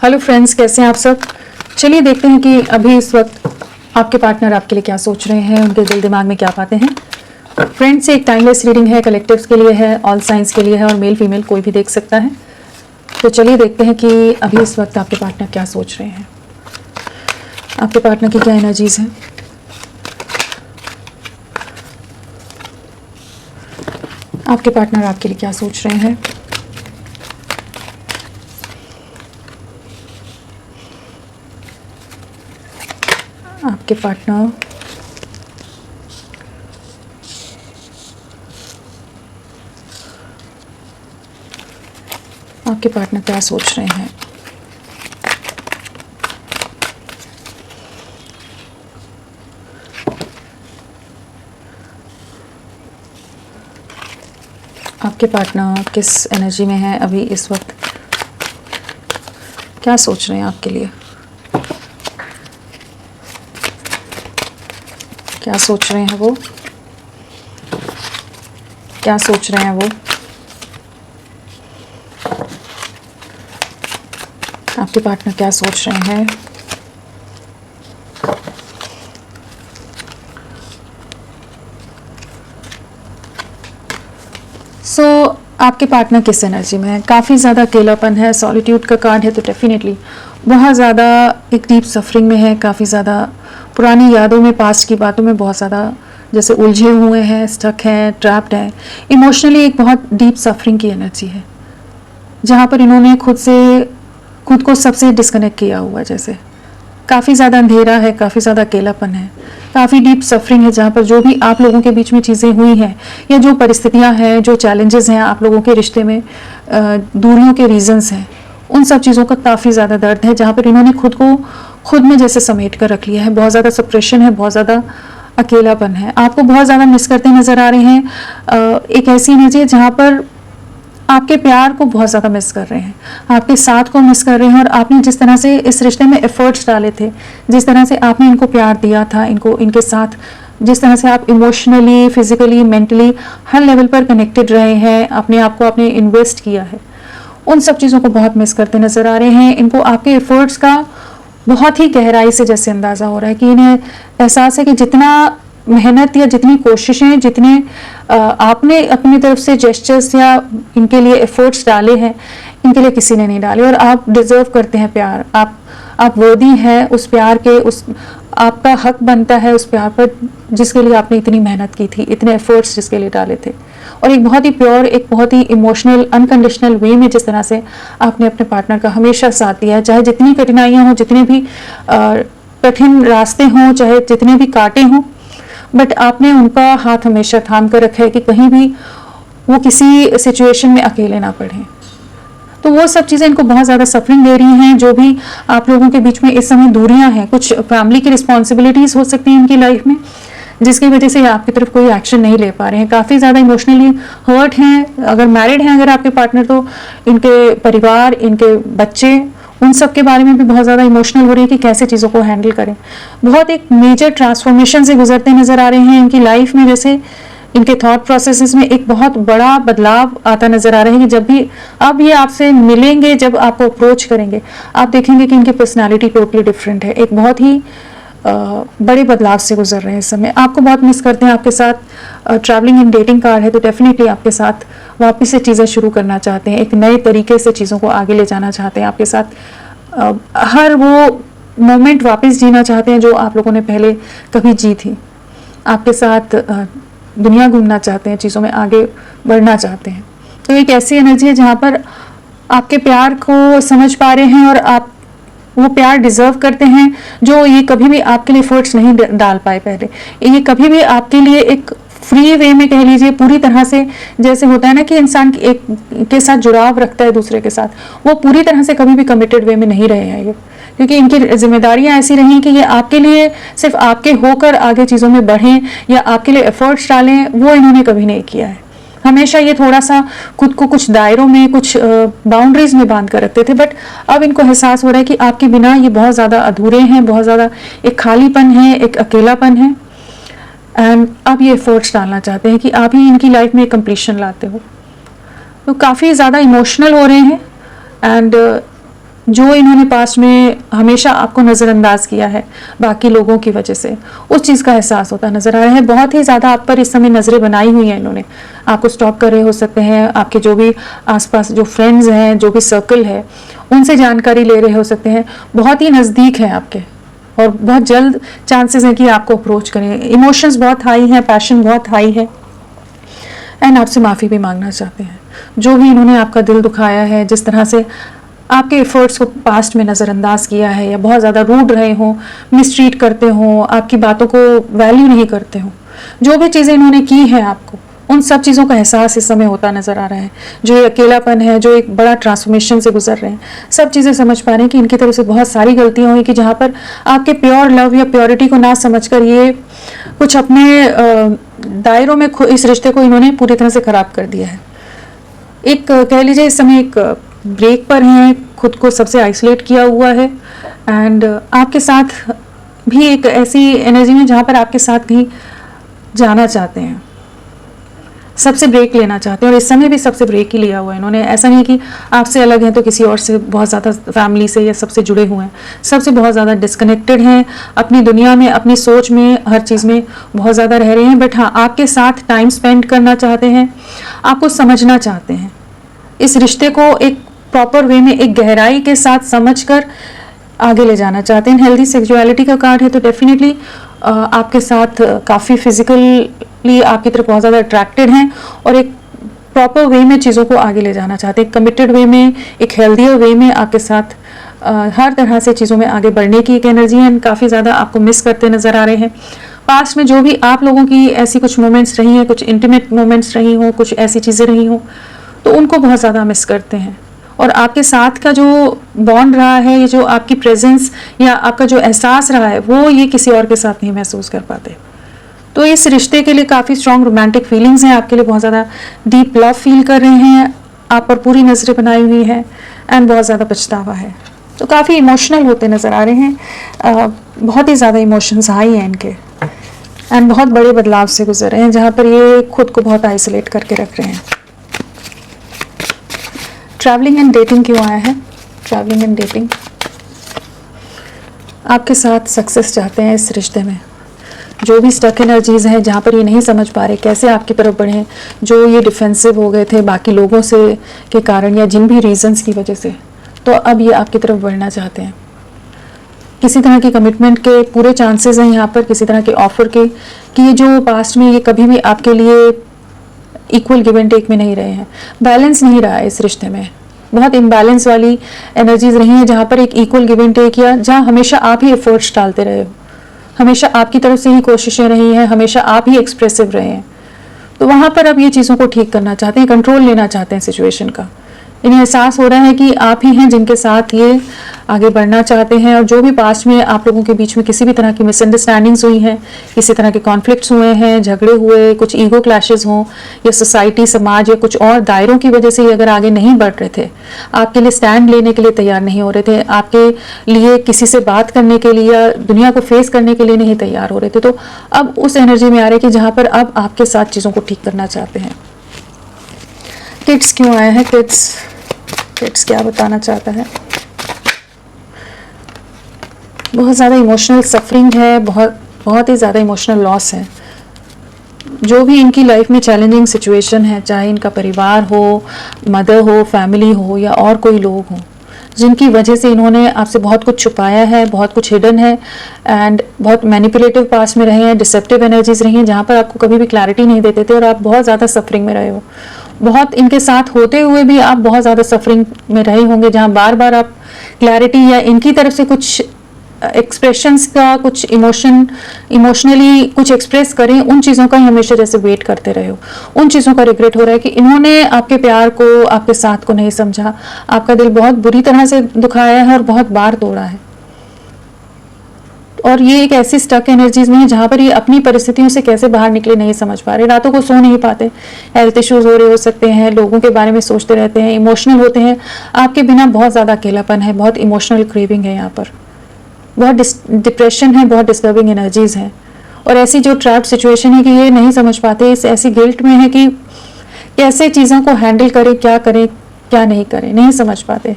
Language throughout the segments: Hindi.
हेलो फ्रेंड्स, कैसे हैं आप सब। चलिए देखते हैं कि अभी इस वक्त आपके पार्टनर आपके लिए क्या सोच रहे हैं, उनके दिल दिमाग में क्या बातें हैं। फ्रेंड्स, एक टाइमलेस रीडिंग है, कलेक्टिव्स के लिए है, ऑल साइंस के लिए है और मेल फीमेल कोई भी देख सकता है। तो चलिए देखते हैं कि अभी इस वक्त आपके पार्टनर क्या सोच रहे हैं, आपके पार्टनर की क्या एनर्जीज हैं। आपके पार्टनर आपके लिए क्या सोच रहे हैं। आपके पार्टनर क्या सोच रहे हैं। आपके पार्टनर किस एनर्जी में है अभी इस वक्त, क्या सोच रहे हैं आपके लिए, क्या सोच रहे हैं वो, क्या सोच रहे हैं वो। आपके पार्टनर क्या सोच रहे हैं। आपके पार्टनर किस एनर्जी में है। काफ़ी ज़्यादा अकेलापन है, सॉलिट्यूड का कार्ड है, तो डेफिनेटली बहुत ज़्यादा एक डीप सफरिंग में है, काफ़ी ज़्यादा पुरानी यादों में, पास्ट की बातों में बहुत ज़्यादा जैसे उलझे हुए हैं, स्टक हैं, ट्रैप्ड हैं। इमोशनली एक बहुत डीप सफरिंग की एनर्जी है, जहाँ पर इन्होंने खुद को सबसे डिस्कनेक्ट किया हुआ है। जैसे काफ़ी ज़्यादा अंधेरा है, काफ़ी ज़्यादा अकेलापन है, काफ़ी डीप सफरिंग है, जहाँ पर जो भी आप लोगों के बीच में चीज़ें हुई हैं या जो परिस्थितियाँ हैं, जो चैलेंजेस हैं आप लोगों के रिश्ते में, दूरियों के रीजंस हैं, उन सब चीज़ों का काफ़ी ज़्यादा दर्द है, जहाँ पर इन्होंने खुद में जैसे समेट कर रख लिया है। बहुत ज़्यादा सप्रेशन है, बहुत ज़्यादा अकेलापन है, आपको बहुत ज़्यादा मिस करते नज़र आ रहे हैं। एक ऐसी एनर्जी है जहाँ पर आपके प्यार को बहुत ज़्यादा मिस कर रहे हैं, आपके साथ को मिस कर रहे हैं, और आपने जिस तरह से इस रिश्ते में एफर्ट्स डाले थे, जिस तरह से आपने इनको प्यार दिया था, इनके साथ जिस तरह से आप इमोशनली, फिजिकली, मेंटली हर लेवल पर कनेक्टेड रहे हैं, अपने आप को आपने इन्वेस्ट किया है, उन सब चीज़ों को बहुत मिस करते नज़र आ रहे हैं। इनको आपके एफर्ट्स का बहुत ही गहराई से जैसे अंदाज़ा हो रहा है कि इन्हें एहसास है कि जितना मेहनत या जितनी कोशिशें, जितने आपने अपनी तरफ से जेस्चर्स या इनके लिए एफर्ट्स डाले हैं, इनके लिए किसी ने नहीं डाले, और आप डिज़र्व करते हैं प्यार। आप वर्दी हैं उस प्यार के, आपका हक बनता है उस प्यार पर जिसके लिए आपने इतनी मेहनत की थी, इतने एफर्ट्स जिसके लिए डाले थे, और एक बहुत ही प्योर, एक बहुत ही इमोशनल, अनकंडीशनल वे में जिस तरह से आपने अपने पार्टनर का हमेशा साथ दिया है, चाहे जितनी कठिनाइयाँ हों, जितने भी कठिन रास्ते हों, चाहे जितने भी कांटे हों, बट आपने उनका हाथ हमेशा थाम कर रखा है कि कहीं भी वो किसी सिचुएशन में अकेले ना पड़े। तो वो सब चीज़ें इनको बहुत ज़्यादा सफरिंग दे रही हैं। जो भी आप लोगों के बीच में इस समय दूरियां हैं, कुछ फैमिली की रिस्पॉन्सिबिलिटीज़ हो सकती हैं इनकी लाइफ में, जिसकी वजह से आपकी तरफ कोई एक्शन नहीं ले पा रहे हैं, काफ़ी ज़्यादा इमोशनली हर्ट हैं। अगर मैरिड हैं अगर आपके पार्टनर, तो इनके परिवार, इनके बच्चे, उन सब के बारे में भी बहुत ज़्यादा इमोशनल हो रही है कि कैसे चीज़ों को हैंडल करें। बहुत एक मेजर ट्रांसफॉर्मेशन से गुजरते नज़र आ रहे हैं इनकी लाइफ में, जैसे इनके थॉट प्रोसेसेस में एक बहुत बड़ा बदलाव आता नज़र आ रहा है कि जब भी अब ये आपसे मिलेंगे, जब आपको अप्रोच करेंगे, आप देखेंगे कि इनकी पर्सनालिटी टोटली डिफरेंट है। एक बहुत ही बड़े बदलाव से गुजर रहे हैं इस समय। आपको बहुत मिस करते हैं, आपके साथ ट्रैवलिंग एंड डेटिंग कार्ड है, तो डेफिनेटली आपके साथ वापस से चीज़ें शुरू करना चाहते हैं, एक नए तरीके से चीज़ों को आगे ले जाना चाहते हैं, आपके साथ हर वो मोमेंट वापस जीना चाहते हैं जो आप लोगों ने पहले कभी जी थी। आपके साथ दुनिया घूमना चाहते हैं, चीज़ों में आगे बढ़ना चाहते हैं। तो एक ऐसी एनर्जी है जहाँ पर आपके प्यार को समझ पा रहे हैं, और आप वो प्यार डिजर्व करते हैं जो ये कभी भी आपके लिए एफर्ट्स नहीं डाल पाए पहले। ये कभी भी आपके लिए एक फ्री वे में, कह लीजिए पूरी तरह से, जैसे होता है ना कि इंसान एक के साथ जुड़ाव रखता है दूसरे के साथ, वो पूरी तरह से कभी भी कमिटेड वे में नहीं रहे हैं ये, क्योंकि इनकी जिम्मेदारियां ऐसी रही कि ये आपके लिए सिर्फ आपके होकर आगे चीज़ों में बढ़ें या आपके लिए एफर्ट्स डालें, वो इन्होंने कभी नहीं किया है। हमेशा ये थोड़ा सा खुद को कुछ दायरों में, कुछ बाउंड्रीज में बांध कर रखते थे, बट अब इनको एहसास हो रहा है कि आपके बिना ये बहुत ज़्यादा अधूरे हैं, बहुत ज़्यादा एक खालीपन है, एक अकेलापन है, एंड अब ये एफर्ट्स डालना चाहते हैं कि आप ही इनकी लाइफ में कंप्लीशन लाते हो। तो काफ़ी ज़्यादा इमोशनल हो रहे हैं, एंड जो इन्होंने पास्ट में हमेशा आपको नज़रअंदाज किया है बाकी लोगों की वजह से, उस चीज़ का एहसास होता नज़र आ रहा है। बहुत ही ज़्यादा आप पर इस समय नज़रें बनाई हुई हैं इन्होंने, आपको स्टॉप कर रहे हो सकते हैं, आपके जो भी आसपास जो फ्रेंड्स हैं, जो भी सर्कल है, उनसे जानकारी ले रहे हो सकते हैं, बहुत ही नज़दीक हैं आपके और बहुत जल्द चांसेस हैं कि आपको अप्रोच करें। इमोशंस बहुत हाई हैं, पैशन बहुत हाई है एंड आपसे माफ़ी भी मांगना चाहते हैं। जो भी इन्होंने आपका दिल दुखाया है, जिस तरह से आपके एफर्ट्स को पास्ट में नज़रअंदाज किया है या बहुत ज़्यादा रूड रहे हों, मिसट्रीट करते हों, आपकी बातों को वैल्यू नहीं करते हों, जो भी चीज़ें इन्होंने की हैं आपको, उन सब चीज़ों का एहसास इस समय होता नज़र आ रहा है। जो ये अकेलापन है, जो एक बड़ा ट्रांसफॉर्मेशन से गुजर रहे हैं, सब चीज़ें समझ पा रहे हैं कि इनकी तरफ से बहुत सारी गलतियाँ हुई कि जहाँ पर आपके प्योर लव या प्योरिटी को ना समझकर ये कुछ अपने दायरों में इस रिश्ते को इन्होंने पूरी तरह से ख़राब कर दिया है। एक कह लीजिए इस समय एक ब्रेक पर हैं, खुद को सबसे आइसोलेट किया हुआ है एंड आपके साथ भी एक ऐसी एनर्जी में जहाँ पर आपके साथ कहीं जाना चाहते हैं, सबसे ब्रेक लेना चाहते हैं और इस समय भी सबसे ब्रेक ही लिया हुआ है इन्होंने। ऐसा नहीं कि आपसे अलग हैं तो किसी और से बहुत ज़्यादा फैमिली से या सबसे जुड़े हुए हैं, सबसे बहुत ज़्यादा डिस्कनेक्टेड हैं, अपनी दुनिया में, अपनी सोच में, हर चीज़ में बहुत ज़्यादा रह रहे हैं। बट हाँ, आपके साथ टाइम स्पेंड करना चाहते हैं, आपको समझना चाहते हैं, इस रिश्ते को एक प्रॉपर वे में, एक गहराई के साथ समझकर आगे ले जाना चाहते हैं। हेल्दी सेक्सुअलिटी का कार्ड है तो डेफिनेटली आपके साथ काफ़ी फिजिकली आपकी तरफ बहुत ज़्यादा अट्रैक्टेड हैं और एक प्रॉपर वे में चीज़ों को आगे ले जाना चाहते हैं, कमिटेड वे में, एक हेल्दियर वे में आपके साथ हर तरह से चीज़ों में आगे बढ़ने की एक एनर्जी है। काफ़ी ज़्यादा आपको मिस करते नज़र आ रहे हैं। पास्ट में जो भी आप लोगों की ऐसी कुछ मोमेंट्स रही हैं, कुछ इंटीमेट मोमेंट्स रही हों, कुछ ऐसी चीज़ें रही हों, तो उनको बहुत ज़्यादा मिस करते हैं और आपके साथ का जो बॉन्ड रहा है, ये जो आपकी प्रेजेंस या आपका जो एहसास रहा है, वो ये किसी और के साथ नहीं महसूस कर पाते। तो इस रिश्ते के लिए काफ़ी स्ट्रॉन्ग रोमांटिक फीलिंग्स हैं, आपके लिए बहुत ज़्यादा डीप लव फील कर रहे हैं, आप पर पूरी नज़रें बनाई हुई हैं एंड बहुत ज़्यादा पछतावा है। तो काफ़ी इमोशनल होते नज़र आ रहे हैं, बहुत ही ज़्यादा इमोशंस हाई हैं इनके एंड बहुत बड़े बदलाव से गुजर रहे हैं जहाँ पर ये खुद को बहुत आइसोलेट करके रख रहे हैं। ट्रैवलिंग एंड डेटिंग क्यों आया है? ट्रैवलिंग एंड डेटिंग, आपके साथ सक्सेस चाहते हैं इस रिश्ते में। जो भी स्टक एनर्जीज हैं, जहाँ पर ये नहीं समझ पा रहे कैसे आपकी तरफ बढ़ें, जो ये डिफेंसिव हो गए थे बाकी लोगों से के कारण या जिन भी रीजंस की वजह से, तो अब ये आपकी तरफ बढ़ना चाहते हैं। किसी तरह की कमिटमेंट के पूरे चांसेस हैं यहाँ पर, किसी तरह के ऑफर के, कि ये जो पास्ट में ये कभी भी आपके लिए इक्वल गिव एंड टेक में नहीं रहे हैं, बैलेंस नहीं रहा है इस रिश्ते में, बहुत इम्बैलेंस वाली एनर्जीज रही हैं जहाँ पर एक इक्वल गिव एंड टेक, या जहाँ हमेशा आप ही एफर्ट्स डालते रहे हो, हमेशा आपकी तरफ से ही कोशिशें रही हैं, हमेशा आप ही एक्सप्रेसिव रहे हैं। तो वहाँ पर अब ये चीज़ों को ठीक करना चाहते हैं, कंट्रोल लेना चाहते हैं सिचुएशन का। इन्हें एहसास हो रहा है कि आप ही हैं जिनके साथ ये आगे बढ़ना चाहते हैं और जो भी पास्ट में आप लोगों के बीच में किसी भी तरह की मिसअंडरस्टैंडिंग्स हुई हैं, किसी तरह के कॉन्फ्लिक्ट्स हुए हैं, झगड़े हुए, कुछ ईगो क्लैशेस हों या सोसाइटी, समाज या कुछ और दायरों की वजह से ये अगर आगे नहीं बढ़ रहे थे, आपके लिए स्टैंड लेने के लिए तैयार नहीं हो रहे थे, आपके लिए किसी से बात करने के लिए या दुनिया को फेस करने के लिए नहीं तैयार हो रहे थे, तो अब उस एनर्जी में आ रहे हैं कि जहाँ पर अब आपके साथ चीज़ों को ठीक करना चाहते हैं। किड्स क्यों आया है? किड्स क्या बताना चाहता है? बहुत ज़्यादा इमोशनल सफरिंग है, बहुत ही ज़्यादा इमोशनल लॉस है। जो भी इनकी लाइफ में चैलेंजिंग सिचुएशन है, चाहे इनका परिवार हो, मदर हो, फैमिली हो या और कोई लोग हों, जिनकी वजह से इन्होंने आपसे बहुत कुछ छुपाया है, बहुत कुछ हिडन है एंड बहुत मैनिपुलेटिव पास में रहे हैं, डिसेप्टिव एनर्जीज रही हैं जहाँ पर आपको कभी भी क्लैरिटी नहीं देते थे और आप बहुत ज़्यादा सफरिंग में रहे हो। बहुत इनके साथ होते हुए भी आप बहुत ज़्यादा सफरिंग में रहे होंगे जहाँ बार बार आप क्लैरिटी या इनकी तरफ से कुछ एक्सप्रेशंस का, कुछ इमोशनली कुछ एक्सप्रेस करें, उन चीज़ों का ही हमेशा जैसे वेट करते रहे हो। उन चीज़ों का रिग्रेट हो रहा है कि इन्होंने आपके प्यार को, आपके साथ को नहीं समझा, आपका दिल बहुत बुरी तरह से दुखाया है और बहुत बार तोड़ा है। और ये एक ऐसी स्टक एनर्जीज में है जहाँ पर ये अपनी परिस्थितियों से कैसे बाहर निकले नहीं समझ पा रहे, रातों को सो नहीं पाते, हेल्थ इश्यूज हो रहे हो सकते हैं, लोगों के बारे में सोचते रहते हैं, इमोशनल होते हैं, आपके बिना बहुत ज़्यादा अकेलापन है, बहुत इमोशनल क्रेविंग है, यहाँ पर बहुत डिप्रेशन है, बहुत डिस्टर्बिंग एनर्जीज हैं और ऐसी जो ट्रैप सिचुएशन है कि ये नहीं समझ पाते, इस ऐसी गिल्ट में है कि कैसे चीज़ों को हैंडल करें, क्या नहीं करें, नहीं समझ पाते।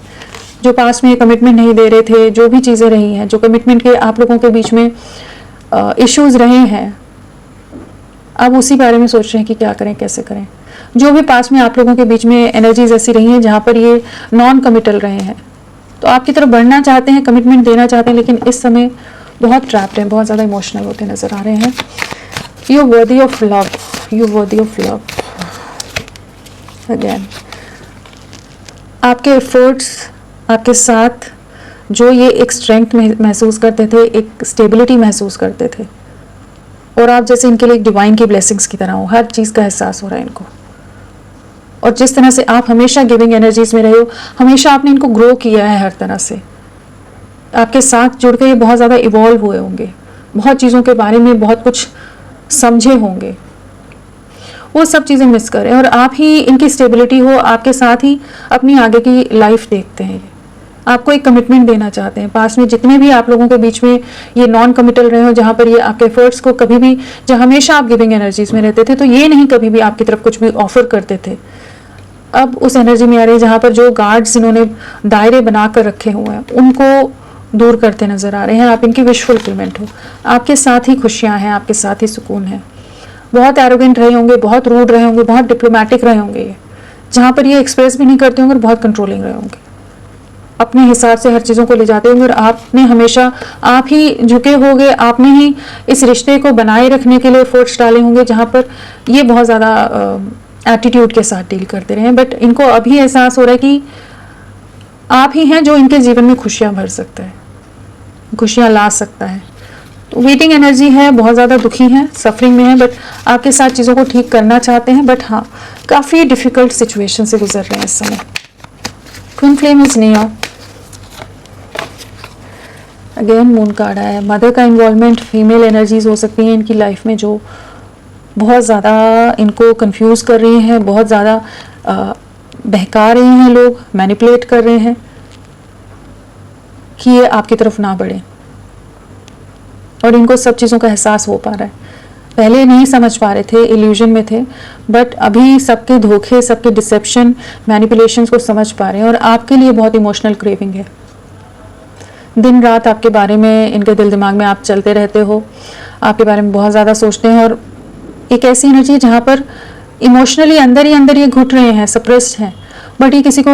जो पास में कमिटमेंट नहीं दे रहे थे, जो भी चीज़ें रही हैं, जो कमिटमेंट के आप लोगों के बीच में इश्यूज रहे हैं, अब उसी बारे में सोच रहे हैं कि क्या करें, कैसे करें। जो भी पास में आप लोगों के बीच में एनर्जीज ऐसी रही हैं जहाँ पर ये नॉन कमिटल रहे हैं, तो आपकी तरफ बढ़ना चाहते हैं, कमिटमेंट देना चाहते हैं, लेकिन इस समय बहुत ट्रैप्ड हैं, बहुत ज़्यादा इमोशनल होते नज़र आ रहे हैं। You worthy of love, you worthy of love. Again आपके एफर्ट्स, आपके साथ जो ये एक स्ट्रेंथ महसूस करते थे, एक स्टेबिलिटी महसूस करते थे, और आप जैसे इनके लिए एक डिवाइन की ब्लेसिंग्स की तरह हो, हर चीज़ का एहसास हो रहा है इनको। और जिस तरह से आप हमेशा गिविंग एनर्जीज में रहे हो, हमेशा आपने इनको ग्रो किया है हर तरह से, आपके साथ जुड़ के ये बहुत ज़्यादा इवॉल्व हुए होंगे, बहुत चीज़ों के बारे में बहुत कुछ समझे होंगे, वो सब चीज़ें मिस कर रहे हैं। और आप ही इनकी स्टेबिलिटी हो, आपके साथ ही अपनी आगे की लाइफ देखते हैं, आपको एक कमिटमेंट देना चाहते हैं। पास में जितने भी आप लोगों के बीच में ये नॉन कमिटल रहे हो, जहाँ पर ये आपके एफर्ट्स को कभी भी, जहाँ हमेशा आप गिविंग एनर्जीज में रहते थे, तो ये नहीं कभी भी आपकी तरफ कुछ भी ऑफर करते थे, अब उस एनर्जी में आ रही है जहाँ पर जो गार्ड्स इन्होंने दायरे बना कर रखे हुए हैं उनको दूर करते नजर आ रहे हैं। आप इनकी विश फुलफिलमेंट हो, आपके साथ ही खुशियाँ हैं, आपके साथ ही सुकून है। बहुत एरोगेंट रहे होंगे, बहुत रूड रहे होंगे, बहुत डिप्लोमेटिक रहे होंगे, ये जहाँ पर ये एक्सप्रेस भी नहीं करते होंगे, और बहुत कंट्रोलिंग रहे होंगे, अपने हिसाब से हर चीज़ों को ले जाते होंगे। और आपने हमेशा, आप ही झुके होंगे, आपने ही इस रिश्ते को बनाए रखने के लिए एफर्ट्स डाले होंगे, जहाँ पर ये बहुत ज़्यादा एटीट्यूड के साथ डील करते रहे। बट इनको अभी एहसास हो रहा है कि आप ही हैं जो इनके जीवन में खुशियाँ भर सकता है, खुशियाँ ला सकता है। तो वेटिंग एनर्जी है, बहुत ज़्यादा दुखी हैं, सफरिंग में है, बट आपके साथ चीज़ों को ठीक करना चाहते हैं, बट हाँ काफ़ी डिफ़िकल्ट सिचुएशन से गुजर रहे हैं इस समय। Twin flame is near. Again moon card आया है। मदर का इन्वॉल्वमेंट, फीमेल एनर्जीज हो सकती हैं इनकी लाइफ में जो बहुत ज़्यादा इनको कंफ्यूज कर रही हैं, बहुत ज़्यादा बहका रहे हैं, लोग मैनिपुलेट कर रहे हैं कि ये आपकी तरफ ना बढ़े, और इनको सब चीज़ों का एहसास हो पा रहा है। पहले नहीं समझ पा रहे थे, इल्यूजन में थे, बट अभी सबके धोखे, सबके डिसेप्शन, मैनिपुलेशंस को समझ पा रहे हैं। और आपके लिए बहुत इमोशनल क्रेविंग है, दिन रात आपके बारे में इनके दिल दिमाग में आप चलते रहते हो, आपके बारे में बहुत ज़्यादा सोचते हैं। और एक ऐसी एनर्जी है जहाँ पर इमोशनली अंदर ही अंदर ये घुट रहे हैं, सप्रेस्ड हैं, बट ये किसी को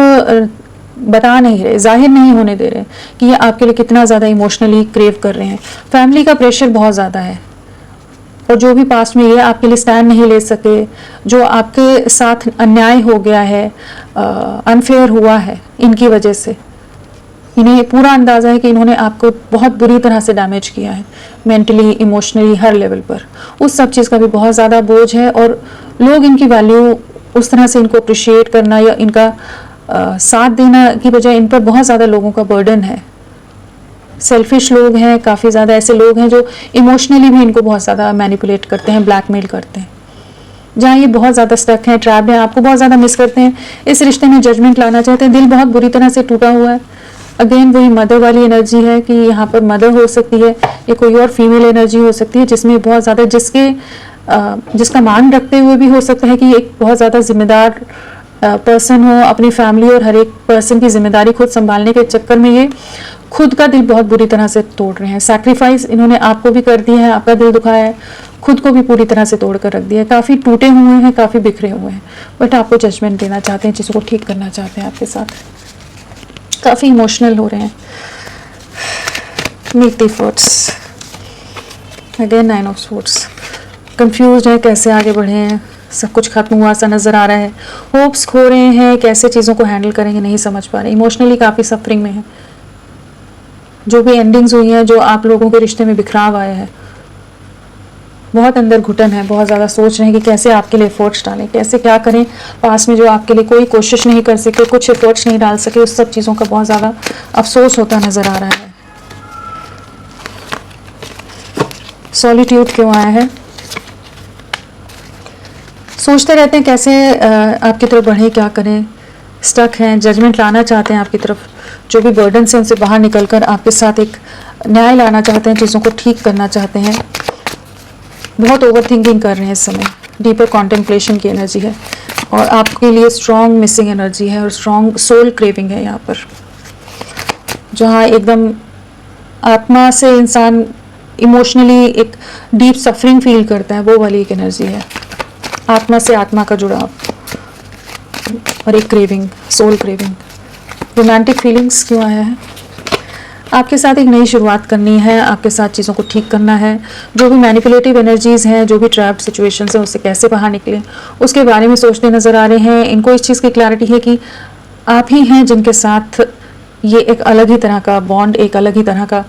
बता नहीं रहे, जाहिर नहीं होने दे रहे कि ये आपके लिए कितना ज़्यादा इमोशनली क्रेव कर रहे हैं। फैमिली का प्रेशर बहुत ज़्यादा है, और जो भी पास्ट में ये आपके लिए स्टैंड नहीं ले सके, जो आपके साथ अन्याय हो गया है, अनफेयर हुआ है, इनकी वजह से इन्हें पूरा अंदाज़ा है कि इन्होंने आपको बहुत बुरी तरह से डैमेज किया है, मेंटली, इमोशनली, हर लेवल पर। उस सब चीज़ का भी बहुत ज़्यादा बोझ है, और लोग इनकी वैल्यू उस तरह से इनको अप्रिशिएट करना या इनका साथ देना की बजाय इन पर बहुत ज़्यादा लोगों का बर्डन है। सेल्फिश लोग हैं, काफ़ी ज़्यादा ऐसे लोग हैं जो इमोशनली भी इनको बहुत ज़्यादा मैनिपुलेट करते हैं, ब्लैकमेल करते हैं। जहाँ ये बहुत ज़्यादा स्टक हैं, ट्रैप्ड हैं, आपको बहुत ज़्यादा मिस करते हैं, इस रिश्ते में जजमेंट लाना चाहते हैं, दिल बहुत बुरी तरह से टूटा हुआ है। अगेन वही मदर वाली एनर्जी है कि यहाँ पर मदर हो सकती है, या कोई और फीमेल एनर्जी हो सकती है जिसमें बहुत ज़्यादा, जिसका मान रखते हुए भी हो सकता है कि एक बहुत ज़्यादा जिम्मेदार पर्सन हो, अपनी फैमिली और हर एक पर्सन की जिम्मेदारी खुद संभालने के चक्कर में ये खुद का दिल बहुत बुरी तरह से तोड़ रहे हैं। सैक्रिफाइस इन्होंने आपको भी कर दिया है, आपका दिल दुखाया है, खुद को भी पूरी तरह से तोड़ कर रख दिया है, काफ़ी टूटे हुए हैं, काफ़ी बिखरे हुए हैं, बट आपको जजमेंट देना चाहते हैं, चीज़ों को ठीक करना चाहते हैं, आपके साथ काफ़ी इमोशनल हो रहे हैं। Meet the efforts. Again 9 of swords. Confuse है, कैसे आगे बढ़े हैं, सब कुछ खत्म हुआ सा नज़र आ रहा है, होप्स खो रहे हैं, कैसे चीज़ों को हैंडल करेंगे नहीं समझ पा रहे, इमोशनली काफ़ी सफरिंग में है। जो भी एंडिंग्स हुई हैं, जो आप लोगों के रिश्ते में बिखराव आया है, बहुत अंदर घुटन है, बहुत ज़्यादा सोच रहे हैं कि कैसे आपके लिए एफर्ट्स डालें, कैसे क्या करें। पास में जो आपके लिए कोई कोशिश नहीं कर सके, कुछ एफर्ट्स नहीं डाल सके, उस सब चीज़ों का बहुत ज़्यादा अफसोस होता नज़र आ रहा है। सॉलिट्यूड क्यों आया है? सोचते रहते हैं कैसे आपकी तरफ बढ़े, क्या करें, स्टक हैं, जजमेंट लाना चाहते हैं आपकी तरफ, जो भी बर्डन से उनसे बाहर निकलकर आपके साथ एक न्याय लाना चाहते हैं, चीज़ों को ठीक करना चाहते हैं। बहुत ओवर थिंकिंग कर रहे हैं इस समय, डीपर कॉन्टेम्पलेशन की एनर्जी है, और आपके लिए स्ट्रॉन्ग मिसिंग एनर्जी है, और स्ट्रॉन्ग सोल क्रेविंग है यहाँ पर। जहाँ एकदम आत्मा से इंसान इमोशनली एक डीप सफरिंग फील करता है, वो वाली एक एनर्जी है। आत्मा से आत्मा का जुड़ाव और एक craving, soul craving. Romantic feelings क्यों आया है? आपके साथ एक नई शुरुआत करनी है, आपके साथ चीज़ों को ठीक करना है। जो भी मैनिपुलेटिव एनर्जीज़ हैं, जो भी ट्रैप्ड सिचुएशंस हैं, उससे कैसे बाहर निकले, उसके बारे में सोचते नज़र आ रहे हैं। इनको इस चीज़ की क्लैरिटी है कि आप ही हैं जिनके साथ ये एक अलग ही तरह का बॉन्ड, एक अलग ही तरह का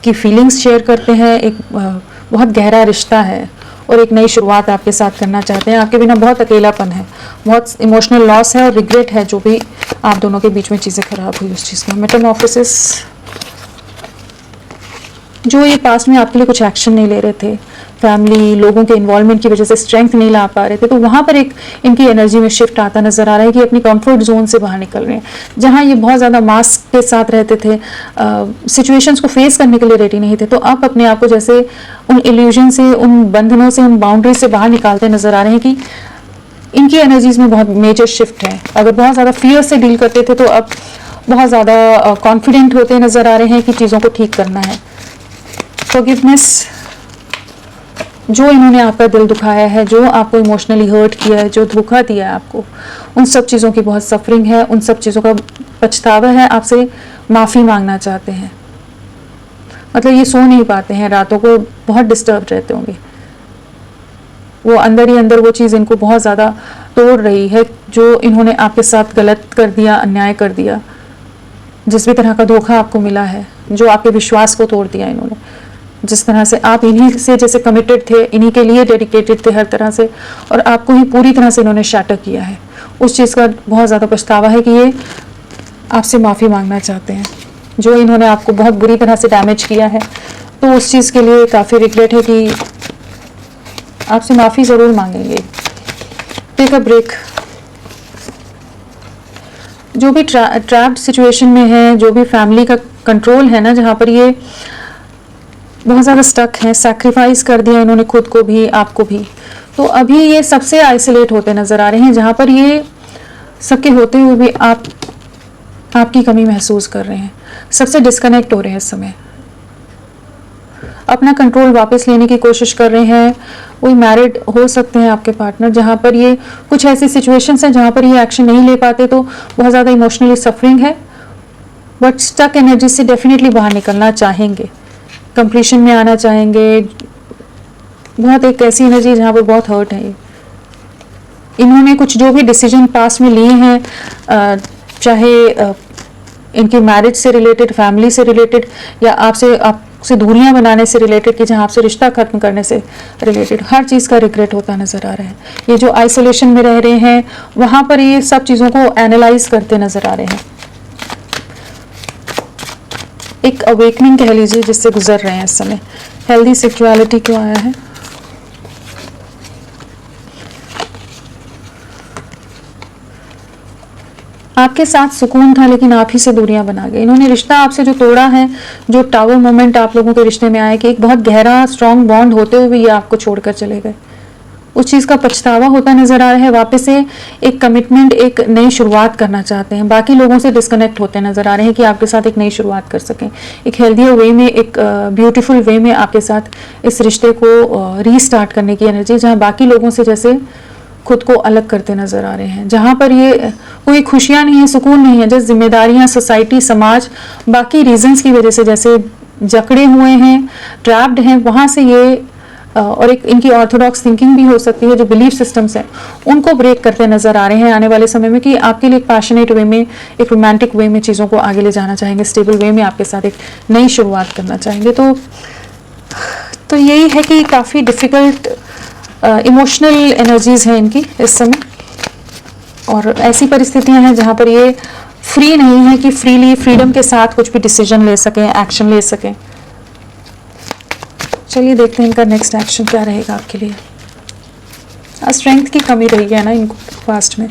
की फीलिंग्स शेयर करते हैं। एक बहुत गहरा रिश्ता है और एक नई शुरुआत आपके साथ करना चाहते हैं। आपके बिना बहुत अकेलापन है, बहुत इमोशनल लॉस है और रिग्रेट है जो भी आप दोनों के बीच में चीज़ें खराब हुई उस चीज़ का। मेटामॉर्फोसिस, जो ये पास्ट में आपके लिए कुछ एक्शन नहीं ले रहे थे, फैमिली लोगों के इन्वॉल्वमेंट की वजह से स्ट्रेंथ नहीं ला पा रहे थे, तो वहाँ पर एक इनकी एनर्जी में शिफ्ट आता नज़र आ रहा है कि अपनी कंफर्ट जोन से बाहर निकल रहे हैं। जहाँ ये बहुत ज़्यादा मास्क के साथ रहते थे, सिचुएशंस को फेस करने के लिए रेडी नहीं थे, तो अब अपने आप को जैसे उन इल्यूजन से, उन बंधनों से, उन बाउंड्री से बाहर निकालते नज़र आ रहे हैं कि इनकी एनर्जीज में बहुत मेजर शिफ्ट है। अगर बहुत ज़्यादा फियर से डील करते थे तो अब बहुत ज़्यादा कॉन्फिडेंट होते नज़र आ रहे हैं कि चीज़ों को ठीक करना है। फॉरगिवनेस, जो इन्होंने आपका दिल दुखाया है, जो आपको इमोशनली हर्ट किया है, जो धोखा दिया है आपको, उन सब चीज़ों की बहुत सफरिंग है, उन सब चीज़ों का पछतावा है, आपसे माफ़ी मांगना चाहते हैं। मतलब ये सो नहीं पाते हैं, रातों को बहुत डिस्टर्ब रहते होंगे, वो अंदर ही अंदर वो चीज़ इनको बहुत ज़्यादा तोड़ रही है जो इन्होंने आपके साथ गलत कर दिया, अन्याय कर दिया, जिस भी तरह का धोखा आपको मिला है, जो आपके विश्वास को तोड़ दिया इन्होंने, जिस तरह से आप इन्हीं से जैसे कमिटेड थे, इन्हीं के लिए डेडिकेटेड थे हर तरह से, और आपको ही पूरी तरह से इन्होंने शैटर किया है। उस चीज़ का बहुत ज़्यादा पछतावा है कि ये आपसे माफ़ी मांगना चाहते हैं, जो इन्होंने आपको बहुत बुरी तरह से डैमेज किया है। तो उस चीज़ के लिए काफ़ी रिग्रेट है कि आपसे माफ़ी ज़रूर मांगेंगे। Take a break. जो भी ट्रैप्ड सिचुएशन में है, जो भी फैमिली का कंट्रोल है ना, जहाँ पर ये बहुत ज़्यादा स्टक है, सैक्रिफाइस कर दिया इन्होंने खुद को भी, आपको भी, तो अभी ये सबसे आइसोलेट होते नज़र आ रहे हैं, जहाँ पर ये सबके होते हुए भी आपकी कमी महसूस कर रहे हैं, सबसे डिस्कनेक्ट हो रहे हैं इस समय, अपना कंट्रोल वापस लेने की कोशिश कर रहे हैं। कोई मैरिड हो सकते हैं आपके पार्टनर, जहाँ पर ये कुछ ऐसी सिचुएशंस हैं जहाँ पर ये एक्शन नहीं ले पाते, तो बहुत ज़्यादा इमोशनली सफरिंग है, बट स्टक एनर्जी से डेफिनेटली बाहर निकलना चाहेंगे, कंप्लीशन में आना चाहेंगे। बहुत एक ऐसी एनर्जी जहाँ पर बहुत हर्ट है। इन्होंने कुछ जो भी डिसीजन पास्ट में लिए हैं, चाहे इनकी मैरिज से रिलेटेड, फैमिली से रिलेटेड, या आपसे दूरियां बनाने से रिलेटेड, कि जहाँ आपसे रिश्ता खत्म करने से रिलेटेड, हर चीज़ का रिग्रेट होता नज़र आ रहा है। ये जो आइसोलेशन में रह रहे हैं, वहाँ पर ये सब चीज़ों को एनालाइज करते नज़र आ रहे हैं। एक अवेकनिंग कह लीजिए जिससे गुजर रहे हैं इस समय। हेल्दी सेक्सुअलिटी क्यों आया है? आपके साथ सुकून था लेकिन आप ही से दूरियां बना गए। इन्होंने रिश्ता आपसे जो तोड़ा है, जो टावर मोमेंट आप लोगों के रिश्ते में आया कि एक बहुत गहरा स्ट्रॉन्ग बॉन्ड होते हुए भी ये आपको छोड़कर चले गए, उस चीज़ का पछतावा होता नज़र आ रहा है। वापस से एक कमिटमेंट, एक नई शुरुआत करना चाहते हैं, बाकी लोगों से डिस्कनेक्ट होते नज़र आ रहे हैं कि आपके साथ एक नई शुरुआत कर सकें, एक हेल्दी वे में, एक ब्यूटीफुल वे में आपके साथ इस रिश्ते को रीस्टार्ट करने की एनर्जी, जहाँ बाकी लोगों से जैसे खुद को अलग करते नज़र आ रहे हैं, जहाँ पर ये कोई खुशियाँ नहीं है, सुकून नहीं है, जैसे जिम्मेदारियाँ, सोसाइटी, समाज, बाकी रीजंस की वजह से जैसे जकड़े हुए हैं, ट्रैप्ड हैं, वहाँ से ये और एक इनकी ऑर्थोडॉक्स थिंकिंग भी हो सकती है, जो बिलीफ सिस्टम्स हैं उनको ब्रेक करते नज़र आ रहे हैं आने वाले समय में, कि आपके लिए एक पैशनेट वे में, एक रोमांटिक वे में चीज़ों को आगे ले जाना चाहेंगे, स्टेबल वे में आपके साथ एक नई शुरुआत करना चाहेंगे। तो यही है कि काफ़ी डिफ़िकल्ट इमोशनल एनर्जीज हैं इनकी इस समय, और ऐसी परिस्थितियां हैं जहां पर ये फ्री नहीं है कि फ्रीडम के साथ कुछ भी डिसीजन ले सकें, एक्शन ले सकें। चलिए देखते हैं इनका नेक्स्ट एक्शन क्या रहेगा आपके लिए। स्ट्रेंथ की कमी रही है ना इनको पास्ट में।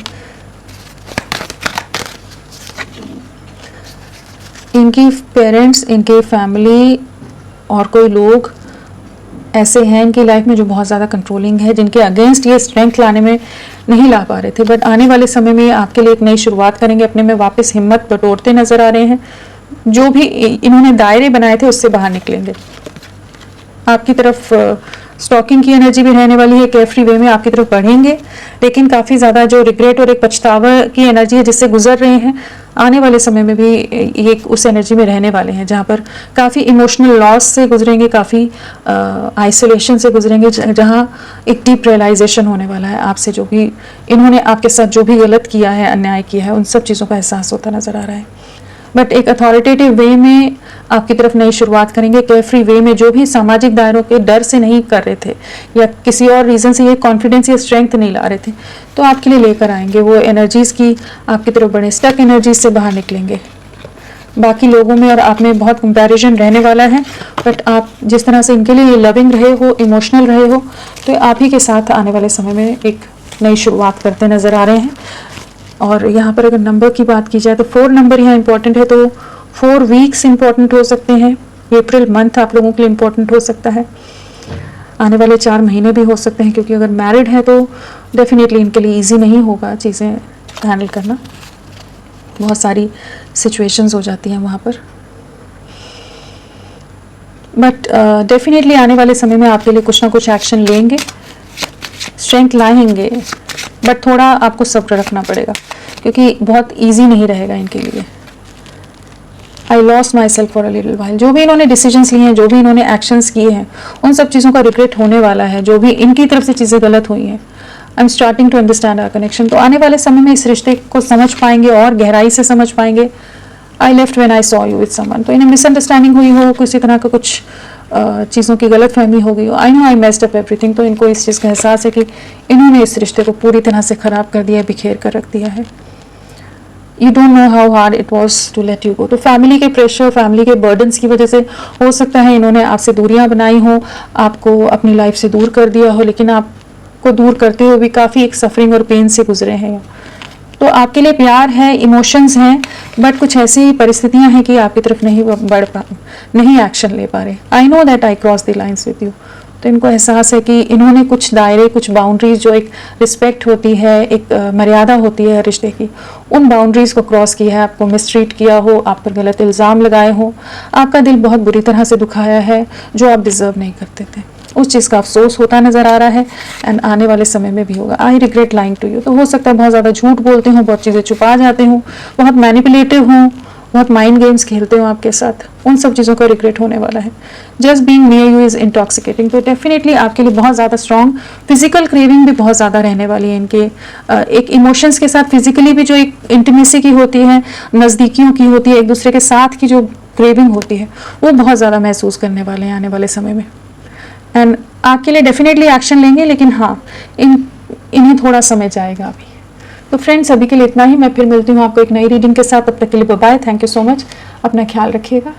इनकी पेरेंट्स, इनके फैमिली और कोई लोग ऐसे हैं इनकी लाइफ में जो बहुत ज़्यादा कंट्रोलिंग है, जिनके अगेंस्ट ये स्ट्रेंथ लाने में नहीं ला पा रहे थे, बट आने वाले समय में आपके लिए एक नई शुरुआत करेंगे, अपने में वापस हिम्मत बटोरते नज़र आ रहे हैं, जो भी इन्होंने दायरे बनाए थे उससे बाहर निकलेंगे। आपकी तरफ स्टॉकिंग की एनर्जी भी रहने वाली है, केयरफ्री वे में आपकी तरफ बढ़ेंगे, लेकिन काफ़ी ज़्यादा जो रिग्रेट और एक पछतावा की एनर्जी है जिससे गुजर रहे हैं, आने वाले समय में भी ये उस एनर्जी में रहने वाले हैं, जहाँ पर काफ़ी इमोशनल लॉस से गुजरेंगे, काफ़ी आइसोलेशन से गुजरेंगे, जहाँ एक डीप रियलाइजेशन होने वाला है। आपसे जो भी इन्होंने आपके साथ जो भी गलत किया है, अन्याय किया है, उन सब चीज़ों का एहसास होता नज़र आ रहा है। बट एक अथॉरिटेटिव वे में आपकी तरफ नई शुरुआत करेंगे, केयरफ्री वे में, जो भी सामाजिक दायरों के डर से नहीं कर रहे थे या किसी और रीज़न से ये कॉन्फिडेंस या स्ट्रेंथ नहीं ला रहे थे, तो आपके लिए लेकर आएंगे वो एनर्जीज़ की आपकी तरफ बढ़े, स्टक एनर्जीज से बाहर निकलेंगे। बाकी लोगों में और आप में बहुत कंपैरिजन रहने वाला है, बट आप जिस तरह से इनके लिए लविंग रहे हो, इमोशनल रहे हो, तो आप ही के साथ आने वाले समय में एक नई शुरुआत करते नज़र आ रहे हैं। और यहाँ पर अगर नंबर की बात की जाए तो 4 नंबर यहाँ इंपॉर्टेंट है, तो 4 वीक्स इंपॉर्टेंट हो सकते हैं। अप्रैल मंथ आप लोगों के लिए इंपॉर्टेंट हो सकता है, आने वाले 4 महीने भी हो सकते हैं, क्योंकि अगर मैरिड है तो डेफिनेटली इनके लिए इजी नहीं होगा चीज़ें हैंडल करना, बहुत सारी सिचुएशंस हो जाती हैं वहाँ पर। बट डेफिनेटली आने वाले समय में आपके लिए कुछ ना कुछ एक्शन लेंगे, स्ट्रेंथ लाएंगे, बट थोड़ा आपको सब्र रखना पड़ेगा, क्योंकि बहुत इजी नहीं रहेगा इनके लिए। I lost my self for a little while, जो भी इन्होंने डिसीजंस लिए हैं, जो भी इन्होंने एक्शंस किए हैं, उन सब चीज़ों का रिग्रेट होने वाला है, जो भी इनकी तरफ से चीज़ें गलत हुई हैं। I am starting to understand our connection, तो आने वाले समय में इस रिश्ते को समझ पाएंगे और गहराई से समझ पाएंगे। I left when I saw you with someone, तो इन्हें मिसअंडरस्टैंडिंग हुई हो, किसी तरह का कुछ चीज़ों की गलत फहमी हो गई हो, I know I messed up everything, तो इनको इस चीज़ का एहसास है कि इन्होंने इस रिश्ते को पूरी तरह से ख़राब कर दिया, बिखेर कर रख दिया है। You don't know how hard it was to let you go, तो फैमिली के प्रेशर, फैमिली के बर्डन्स की वजह से हो सकता है इन्होंने आपसे दूरियां बनाई हो, आपको अपनी लाइफ से दूर कर दिया हो, लेकिन आपको दूर करते हुए भी काफ़ी एक सफरिंग और पेन से गुजरे हैं। तो आपके लिए प्यार है, इमोशंस हैं, बट कुछ ऐसी परिस्थितियां हैं कि आपकी तरफ नहीं एक्शन ले पा रहे। I know that I cross the lines with you, तो इनको एहसास है कि इन्होंने कुछ दायरे, कुछ बाउंड्रीज, जो एक रिस्पेक्ट होती है, एक मर्यादा होती है रिश्ते की, उन बाउंड्रीज को क्रॉस किया है, आपको मिसट्रीट किया हो, आप पर गलत इल्ज़ाम लगाए हो, आपका दिल बहुत बुरी तरह से दुखाया है, जो आप डिज़र्व नहीं करते थे, उस चीज़ का अफसोस होता नज़र आ रहा है, एंड आने वाले समय में भी होगा। I regret lying to you, तो हो सकता है बहुत ज़्यादा झूठ बोलते हो, बहुत चीज़ें छुपा जाते हो, बहुत मैनिपुलेटिव हो, बहुत माइंड गेम्स खेलते हो आपके साथ, उन सब चीज़ों का रिग्रेट होने वाला है। Just being near you is intoxicating, तो डेफिनेटली आपके लिए बहुत ज़्यादा स्ट्रॉन्ग फिजिकल क्रेविंग भी बहुत ज़्यादा रहने वाली है इनके, एक इमोशंस के साथ फिजिकली भी जो एक इंटीमेसी की होती है, नज़दीकियों की होती है, एक दूसरे के साथ की जो क्रेविंग होती है, वो बहुत ज़्यादा महसूस करने वाले हैं आने वाले समय में, एंड आपके लिए डेफिनेटली एक्शन लेंगे, लेकिन हाँ इन्हें थोड़ा समय जाएगा अभी। तो फ्रेंड्स, अभी के लिए इतना ही, मैं फिर मिलती हूँ आपको एक नई रीडिंग के साथ, तब तक के लिए bye, thank you so much, अपना ख्याल रखिएगा।